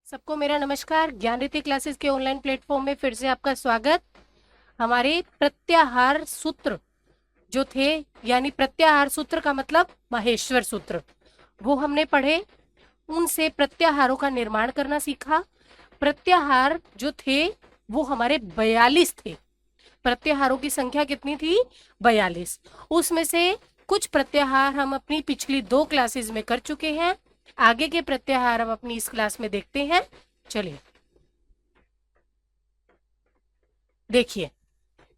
सबको मेरा नमस्कार। ज्ञानरीति क्लासेस के ऑनलाइन प्लेटफॉर्म में फिर से आपका स्वागत। हमारे प्रत्याहार सूत्र जो थे, यानी प्रत्याहार सूत्र का मतलब माहेश्वर सूत्र, वो हमने पढ़े। उनसे प्रत्याहारों का निर्माण करना सीखा। प्रत्याहार जो थे वो हमारे 42 थे। प्रत्याहारों की संख्या कितनी थी? 42। उसमें से कुछ प्रत्याहार हम अपनी पिछली 2 क्लासेस में कर चुके हैं। आगे के प्रत्याहार हम अपनी इस क्लास में देखते हैं। चलिए देखिए,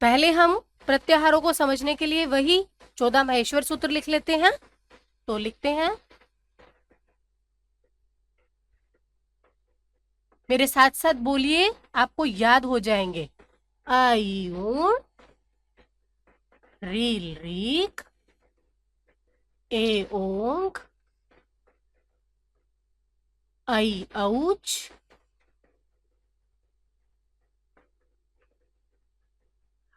पहले हम प्रत्याहारों को समझने के लिए वही 14 माहेश्वर सूत्र लिख लेते हैं। तो लिखते हैं, मेरे साथ साथ बोलिए, आपको याद हो जाएंगे। आई ऊन, रील रीक, ए ओंग, आई औच,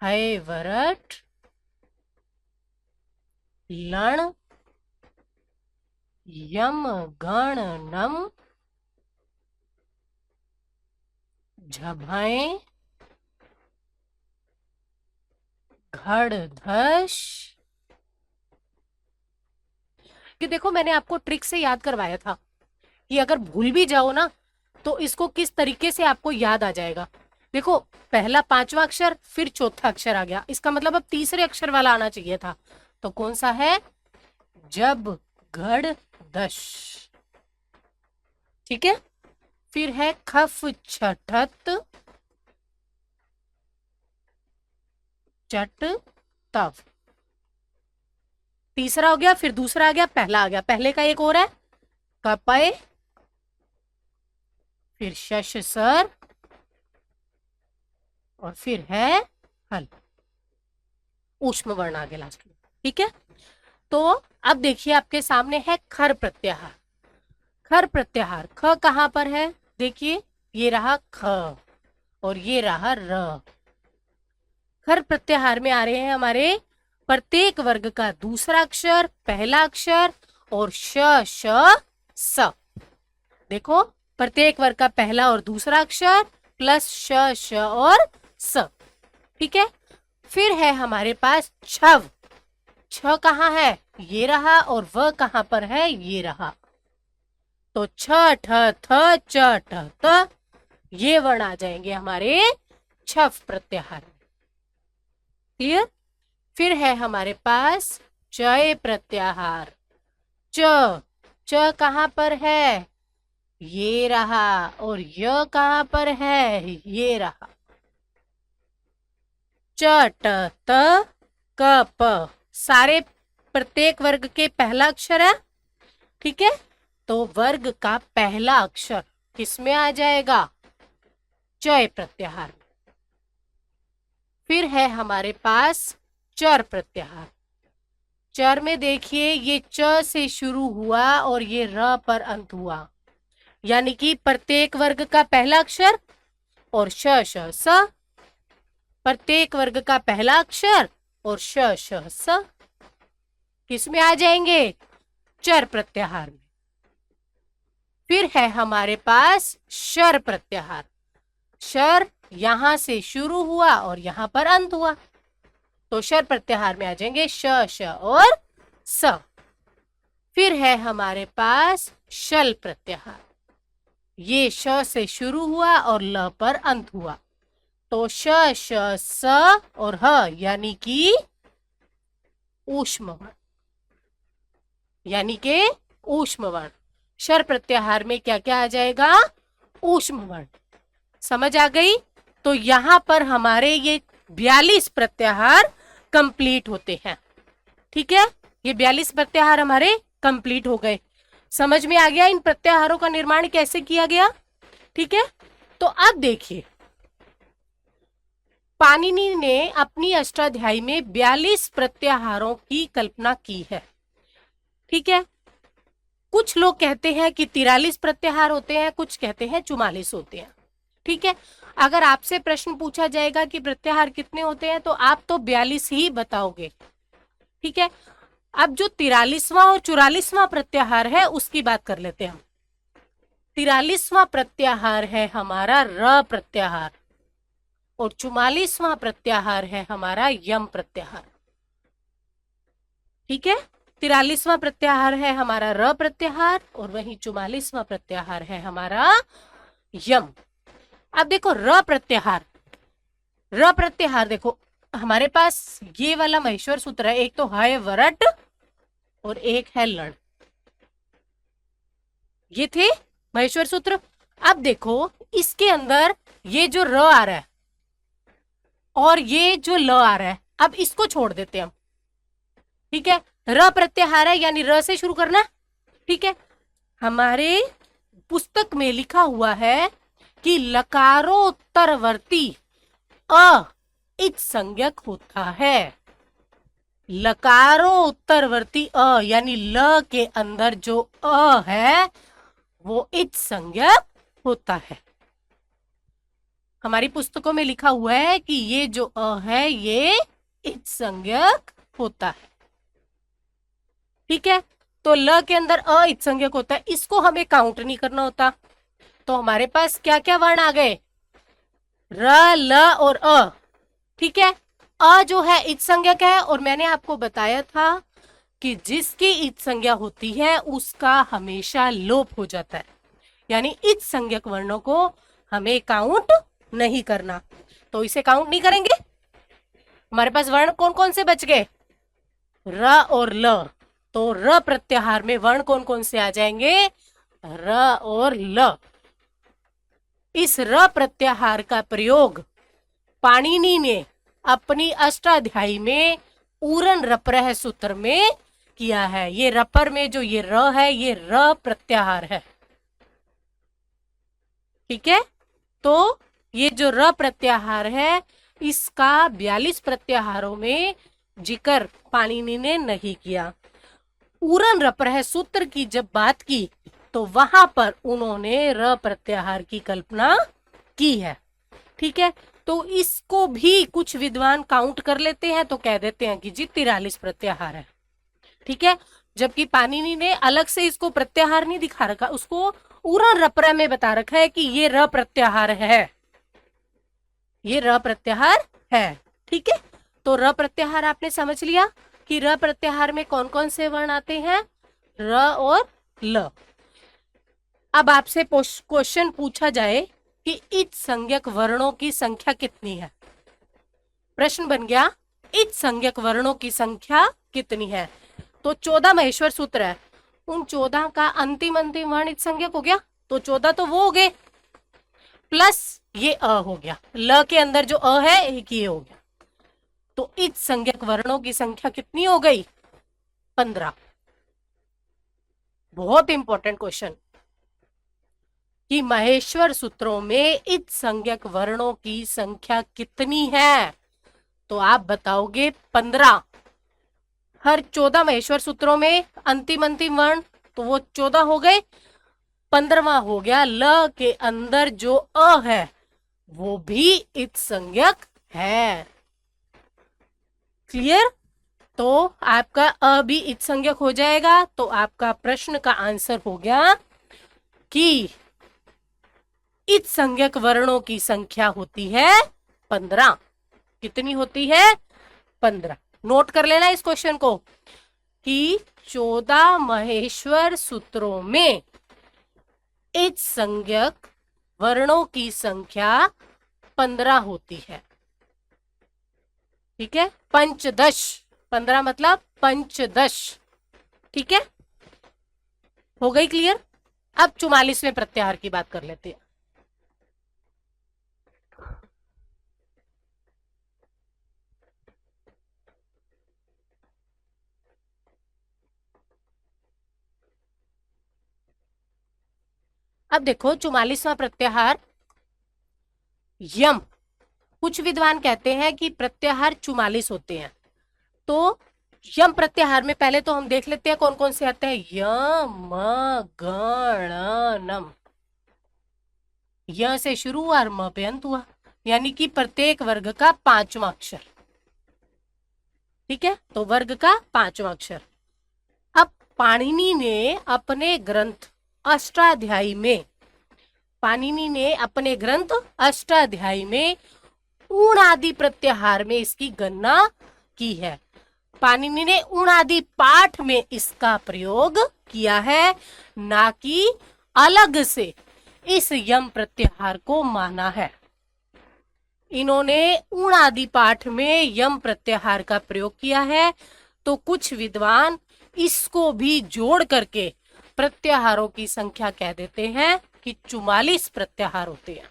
है वरट, लण, यम गण नम, झभाएं, घड़ धश। कि देखो, मैंने आपको ट्रिक से याद करवाया था कि अगर भूल भी जाओ ना तो इसको किस तरीके से आपको याद आ जाएगा। देखो, पहला 5वां अक्षर, फिर चौथा अक्षर आ गया, इसका मतलब अब तीसरे अक्षर वाला आना चाहिए था। तो कौन सा है? जब घड़ दश। ठीक है। फिर है खफ छठत चट तव। तीसरा हो गया, फिर दूसरा आ गया, पहला आ गया। पहले का एक और है, कपय, फिर शश सर, और फिर है हल। ऊष्म वर्ण आ गया लास्ट में। ठीक है। तो अब देखिए, आपके सामने है खर प्रत्याहार। खर प्रत्याहार, ख कहां पर है? देखिए, ये रहा ख और ये रहा र। खर प्रत्याहार में आ रहे हैं हमारे प्रत्येक वर्ग का दूसरा अक्षर, पहला अक्षर और श श स। देखो, प्रत्येक वर्ग का पहला और दूसरा अक्षर प्लस श श और स। ठीक है। फिर है हमारे पास छव। छ कहाँ है? ये रहा। और व कहां पर है? ये रहा। तो छ ठ थ च ठ त, ये वर्ण आ जाएंगे हमारे छव प्रत्याहार में। क्लियर? फिर है हमारे पास चय प्रत्याहार। च, च कहां पर है? ये रहा। और य कहां पर है? ये रहा। च ट त क प, सारे प्रत्येक वर्ग के पहला अक्षर है। ठीक है। तो वर्ग का पहला अक्षर किसमें आ जाएगा? चय प्रत्याहार में। फिर है हमारे पास चर प्रत्याहार। चर में देखिए, ये च से शुरू हुआ और ये र पर अंत हुआ, यानी कि प्रत्येक वर्ग का पहला अक्षर और श श स, प्रत्येक वर्ग का पहला अक्षर और श श स किसमें आ जाएंगे? चर प्रत्याहार में। फिर है हमारे पास शर प्रत्याहार। शर यहां से शुरू हुआ और यहां पर अंत हुआ, तो शर प्रत्याहार में आ जाएंगे श श और स। फिर है हमारे पास शल प्रत्याहार। ये श से शुरू हुआ और ल पर अंत हुआ, तो श श स और ह, यानी कि ऊष्म वर्ण, यानी के ऊष्म वर्ण। शर प्रत्याहार में क्या क्या आ जाएगा? ऊष्म वर्ण। समझ आ गई? तो यहां पर हमारे ये 42 प्रत्याहार कंप्लीट होते हैं। ठीक है। ये 42 प्रत्याहार हमारे कंप्लीट हो गए। समझ में आ गया इन प्रत्याहारों का निर्माण कैसे किया गया? ठीक है। तो अब देखिए, पाणिनि ने अपनी अष्टाध्यायी में 42 प्रत्याहारों की कल्पना की है। ठीक है। कुछ लोग कहते हैं कि 43 प्रत्याहार होते हैं, कुछ कहते हैं 44 होते हैं। ठीक है। अगर आपसे प्रश्न पूछा जाएगा कि प्रत्याहार कितने होते हैं, तो आप तो 42 ही बताओगे। ठीक है। अब जो 43वां और 44वां प्रत्याहार है उसकी बात कर लेते हैं हम। 43वां प्रत्याहार है हमारा र प्रत्याहार और 44वां प्रत्याहार है हमारा यम प्रत्याहार। ठीक है, 43वां प्रत्याहार है हमारा र प्रत्याहार और वही 44वां प्रत्याहार है हमारा यम। अब देखो र प्रत्याहार, र प्रत्याहार देखो हमारे पास ये वाला महेश्वर सूत्र है, एक तो है वरट और एक है लड़, ये थे महेश्वर सूत्र। अब देखो इसके अंदर ये जो र आ रहा है और ये जो ल आ रहा है, अब इसको छोड़ देते हैं हम। ठीक है, र प्रत्याहार है यानी र से शुरू करना। ठीक है, हमारे पुस्तक में लिखा हुआ है कि लकारोत्तरवर्ती अ इच संज्ञक होता है। लकारोत्तरवर्ती अ यानी ल के अंदर जो अ है वो इच संज्ञक होता है। हमारी पुस्तकों में लिखा हुआ है कि ये जो अ है ये इच संज्ञक होता है। ठीक है, तो ल के अंदर अ इच संज्ञक होता है, इसको हमें काउंट नहीं करना होता। तो हमारे पास क्या क्या वर्ण आ गए, र ल और अ। ठीक है, अ जो है इच संज्ञक है और मैंने आपको बताया था कि जिसकी इच संज्ञा होती है उसका हमेशा लोप हो जाता है, यानी इच संज्ञक वर्णों को हमें काउंट नहीं करना। तो इसे काउंट नहीं करेंगे। हमारे पास वर्ण कौन कौन से बच गए, र और ल। तो र प्रत्याहार में वर्ण कौन कौन से आ जाएंगे, र और ल। इस र प्रत्याहार का प्रयोग पाणिनि ने अपनी अष्टाध्यायी में ऊरन रप्रह सूत्र में किया है। ये रपर में जो ये र है ये र प्रत्याहार है। ठीक है, तो ये जो र प्रत्याहार है इसका 42 प्रत्याहारों में जिक्र पाणिनि ने नहीं किया। ऊरन रप्रह सूत्र की जब बात की तो वहां पर उन्होंने र प्रत्याहार की कल्पना की है। ठीक है, तो इसको भी कुछ विद्वान काउंट कर लेते हैं तो कह देते हैं कि जी 43 प्रत्याहार है। ठीक है, जबकि पाणिनि ने अलग से इसको प्रत्याहार नहीं दिखा रखा, उसको ऊरन रप्रह में बता रखा है कि ये र प्रत्याहार है, ये र प्रत्याहार है। ठीक है, तो र प्रत्याहार आपने समझ लिया कि र प्रत्याहार में कौन कौन से वर्ण आते हैं, र और ल। अब आपसे क्वेश्चन पूछा जाए कि इच संज्ञक वर्णों की संख्या कितनी है। प्रश्न बन गया इच संज्ञक वर्णों की संख्या कितनी है। तो 14 महेश्वर सूत्र है, उन 14 का अंतिम वर्ण इच संज्ञक हो गया, तो 14 तो वो हो गए प्लस ये अ हो गया, ल के अंदर जो अ है एक ये हो गया। तो इच संज्ञक वर्णों की संख्या कितनी हो गई, 15। बहुत इंपॉर्टेंट क्वेश्चन कि महेश्वर सूत्रों में इच संज्ञक वर्णों की संख्या कितनी है, तो आप बताओगे 15। हर 14 महेश्वर सूत्रों में अंतिम वर्ण तो वो 14 हो गए, 15वां हो गया ल के अंदर जो अ है वो भी इच संज्ञक है। क्लियर, तो आपका अ भी इच संज्ञक हो जाएगा। तो आपका प्रश्न का आंसर हो गया कि इच संज्ञक वर्णों की संख्या होती है 15। कितनी होती है, 15। नोट कर लेना इस क्वेश्चन को कि 14 महेश्वर सूत्रों में इच संज्ञक वर्णों की संख्या 15 होती है। ठीक है, पंचदश, 15 मतलब पंचदश। ठीक है, हो गई क्लियर। अब 44वें प्रत्याहार की बात कर लेते हैं। अब देखो 44वां प्रत्याहार यम। कुछ विद्वान कहते हैं कि प्रत्याहार 44 होते हैं। तो यम प्रत्याहार में पहले तो हम देख लेते हैं कौन कौन से आते हैं, यम गणनम। य से शुरू हुआ और म पे अंत हुआ, यानी कि प्रत्येक वर्ग का 5वां अक्षर। ठीक है, तो वर्ग का 5वां अक्षर। अब पाणिनि ने अपने ग्रंथ अष्टाध्यायी में पाणिनि ने अपने ग्रंथ अष्टाध्यायी में ऊणादि प्रत्याहार में इसकी गणना की है। पाणिनि ने ऊणादि पाठ में इसका प्रयोग किया है, ना कि अलग से इस यम प्रत्याहार को माना है। इन्होंने ऊणादि पाठ में यम प्रत्याहार का प्रयोग किया है, तो कुछ विद्वान इसको भी जोड़ करके प्रत्याहारों की संख्या कह देते हैं कि 44 प्रत्याहार होते हैं।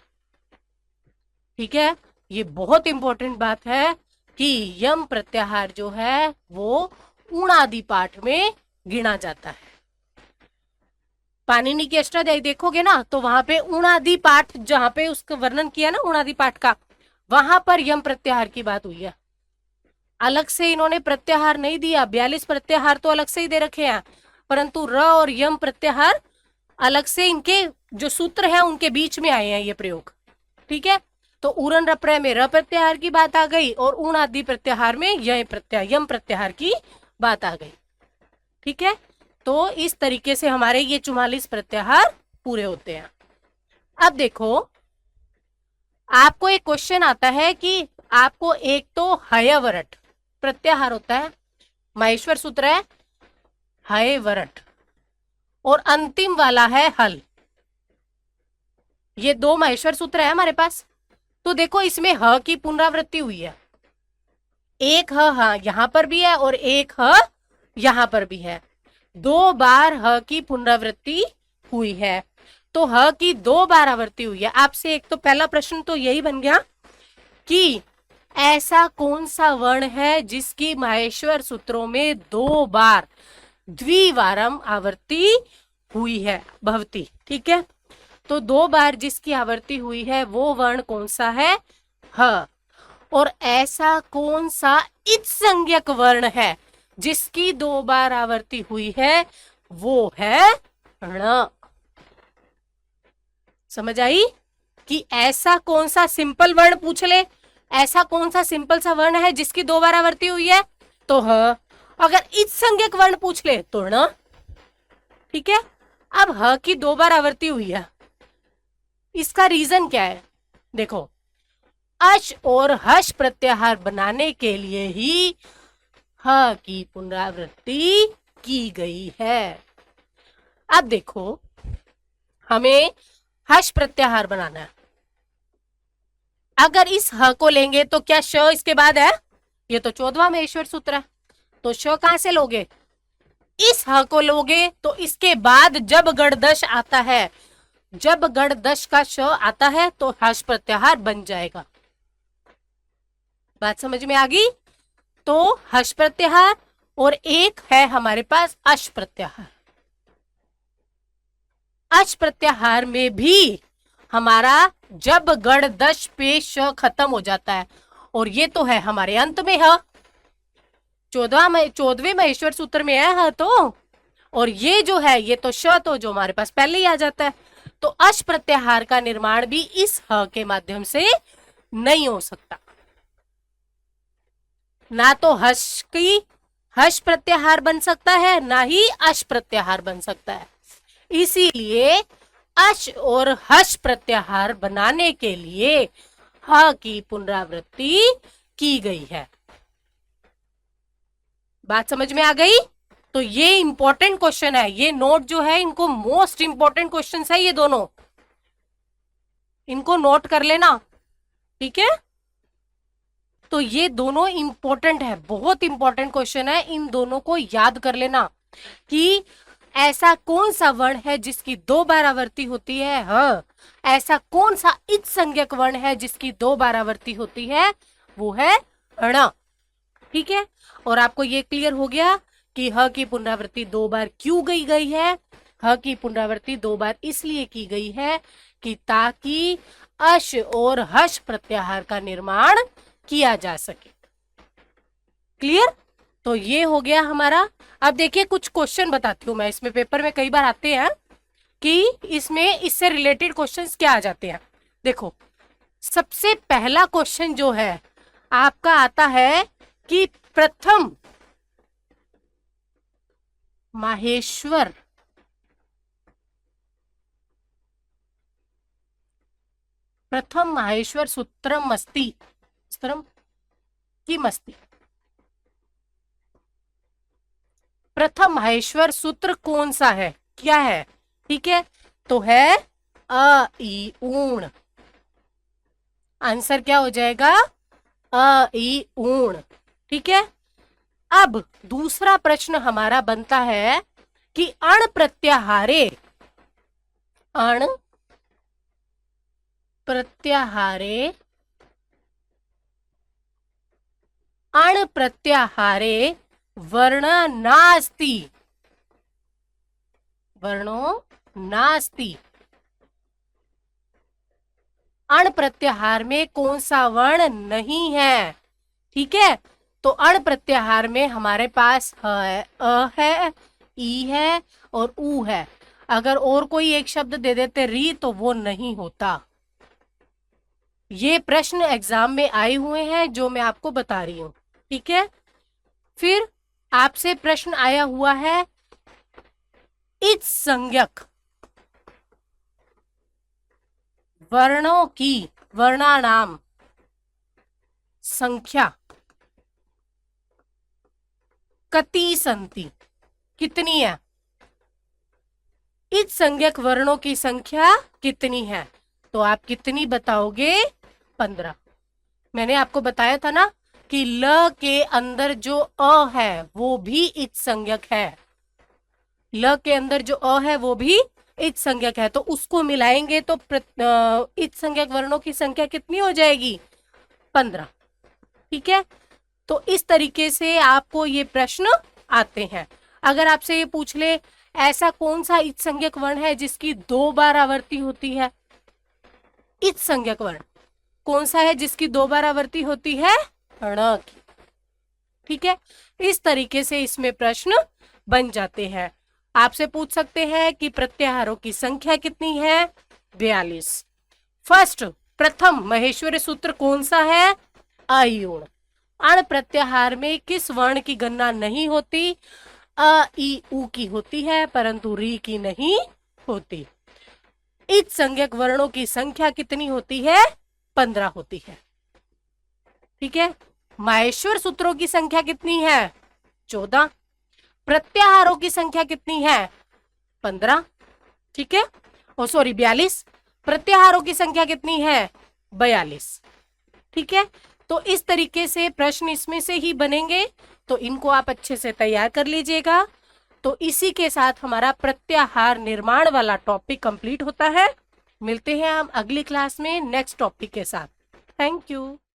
ठीक है, ये बहुत इंपॉर्टेंट बात है कि यम प्रत्याहार जो है वो ऊणादि पाठ में गिना जाता है। पाणिनि की अष्टाध्यायी देखोगे ना, तो वहां पे ऊणादि पाठ, जहां पे उसका वर्णन किया ना ऊणादि पाठ का, वहां पर यम प्रत्याहार की बात हुई है। अलग से इन्होंने प्रत्याहार नहीं दिया। 42 प्रत्याहार तो अलग से ही दे रखे हैं, परंतु र और यम प्रत्याहार अलग से, इनके जो सूत्र है उनके बीच में आए हैं ये प्रयोग। ठीक है, तो उरन रप्रय में र प्रत्याहार की बात आ गई और ऊण आदि प्रत्याहार में यम प्रत्याहार की बात आ गई। ठीक है, तो इस तरीके से हमारे ये 44 प्रत्याहार पूरे होते हैं। अब देखो, आपको एक क्वेश्चन आता है कि आपको एक तो हयवरट प्रत्याहार होता है, माहेश्वर सूत्र है हयवरट, और अंतिम वाला है हल। ये दो माहेश्वर सूत्र है हमारे पास। तो देखो, इसमें ह की पुनरावृत्ति हुई है। एक ह यहां पर भी है और एक ह यहां पर भी है। 2 बार ह की पुनरावृत्ति हुई है, तो ह की 2 बार आवृत्ति हुई है। आपसे एक तो पहला प्रश्न तो यही बन गया कि ऐसा कौन सा वर्ण है जिसकी माहेश्वर सूत्रों में 2 बार द्विवारम आवृत्ति हुई है, भवती। ठीक है, तो 2 बार जिसकी आवृत्ति हुई है वो वर्ण कौन सा है? ह। और ऐसा कौन सा इच संज्ञक वर्ण है जिसकी 2 बार आवृत्ति हुई है? वो है ण। समझ आई कि ऐसा कौन सा सिंपल वर्ण पूछ ले, ऐसा कौन सा सिंपल सा वर्ण है जिसकी 2 बार आवृत्ति हुई है, तो ह। अगर इच संज्ञक वर्ण पूछ ले तो ण। ठीक है, अब ह की 2 बार आवृत्ति हुई है, इसका रीजन क्या है? देखो, अश और हश प्रत्याहार बनाने के लिए ही ह की पुनरावृत्ति की गई है। अब देखो, हमें हश प्रत्याहार बनाना है। अगर इस ह को लेंगे तो क्या श इसके बाद है? ये तो 14वां माहेश्वर सूत्र है, तो श कहां से लोगे? इस ह को लोगे तो इसके बाद जब गणदश आता है, जब गणदश का श आता है तो हश प्रत्याहार बन जाएगा। बात समझ में आ गई? तो हश प्रत्याहार और एक है हमारे पास अश प्रत्याहार। अश प्रत्याहार में भी हमारा जब गणदश पे श खत्म हो जाता है, और ये तो है हमारे अंत में ह, 14वें महेश्वर सूत्र में है ह तो, और ये जो है ये तो श तो जो हमारे पास पहले ही आ जाता है। तो अश प्रत्याहार का निर्माण भी इस ह के माध्यम से नहीं हो सकता। ना तो हश प्रत्याहार बन सकता है, ना ही अश प्रत्याहार बन सकता है। इसीलिए अश और हश प्रत्याहार बनाने के लिए ह की पुनरावृत्ति की गई है। बात समझ में आ गई? तो ये इंपॉर्टेंट क्वेश्चन है, ये नोट जो है इनको मोस्ट इंपॉर्टेंट क्वेश्चन है ये दोनों, इनको नोट कर लेना। ठीक है, तो ये दोनों इंपॉर्टेंट है, बहुत इंपॉर्टेंट क्वेश्चन है, इन दोनों को याद कर लेना कि ऐसा कौन सा वर्ण है जिसकी 2 बार आवृत्ति होती है? हाँ, ऐसा कौन सा इच संज्ञक वर्ण है जिसकी 2 बार आवृत्ति होती है? वो है ण। ठीक है, और आपको ये क्लियर हो गया कि ह की पुनरावृत्ति 2 बार क्यों गई है? ह की पुनरावृत्ति 2 बार इसलिए की गई है कि ताकि अश और हश प्रत्याहार का निर्माण किया जा सके। क्लियर? तो ये हो गया हमारा। अब देखिए, कुछ क्वेश्चन बताती हूं मैं, इसमें पेपर में कई बार आते हैं कि इसमें इससे रिलेटेड क्वेश्चंस क्या आ जाते हैं। देखो, सबसे पहला क्वेश्चन जो है आपका आता है कि प्रथम माहेश्वर प्रथम माहेश्वर सूत्रम अस्ति, सूत्रम किम अस्ति। प्रथम माहेश्वर सूत्र कौन सा है, क्या है, ठीक है, तो है अ ई ऊण। आंसर क्या हो जाएगा, अ ई ऊण, ठीक है। अब दूसरा प्रश्न हमारा बनता है कि अण प्रत्याहारे, अण प्रत्याहारे, अण प्रत्याहारे वर्ण नास्ति, वर्णो नास्ति। अण प्रत्याहार में कौन सा वर्ण नहीं है, ठीक है, तो अण प्रत्याहार में हमारे पास है, अ है, ई है और ऊ है। अगर और कोई एक शब्द दे देते री तो वो नहीं होता। ये प्रश्न एग्जाम में आए हुए हैं जो मैं आपको बता रही हूं, ठीक है। फिर आपसे प्रश्न आया हुआ है इस संज्ञक वर्णों की वर्णानाम संख्या कति संति, कितनी है। इस संज्ञक वर्णों की संख्या कितनी है, तो आप कितनी बताओगे, 15। मैंने आपको बताया था ना कि ल के अंदर जो अ है वो भी इच संज्ञक है, ल के अंदर जो अ है वो भी इच संज्ञक है, तो उसको मिलाएंगे तो इच संज्ञक वर्णों की संख्या कितनी हो जाएगी, 15, ठीक है। तो इस तरीके से आपको ये प्रश्न आते हैं। अगर आपसे ये पूछ ले ऐसा कौन सा इच संज्ञक वर्ण है जिसकी 2 बार आवर्ती होती है, इच संज्ञक वर्ण कौन सा है जिसकी 2 बार आवर्ती होती है, ण की, ठीक है। इस तरीके से इसमें प्रश्न बन जाते हैं। आपसे पूछ सकते हैं कि प्रत्याहारों की संख्या कितनी है, 42। फर्स्ट प्रथम महेश्वरी सूत्र कौन सा है, अयूण। अण प्रत्याहार में किस वर्ण की गणना नहीं होती, अ ई उ की होती है परंतु री की नहीं होती। इच संज्ञक वर्णों की संख्या कितनी होती है, 15 होती है, ठीक है। माहेश्वर सूत्रों की संख्या कितनी है, 14। प्रत्याहारों की संख्या कितनी है, 15, ठीक है, ओ सॉरी 42। प्रत्याहारों की संख्या कितनी है, 42, ठीक है। तो इस तरीके से प्रश्न इसमें से ही बनेंगे, तो इनको आप अच्छे से तैयार कर लीजिएगा। तो इसी के साथ हमारा प्रत्याहार निर्माण वाला टॉपिक कंप्लीट होता है। मिलते हैं हम अगली क्लास में नेक्स्ट टॉपिक के साथ। Thank you.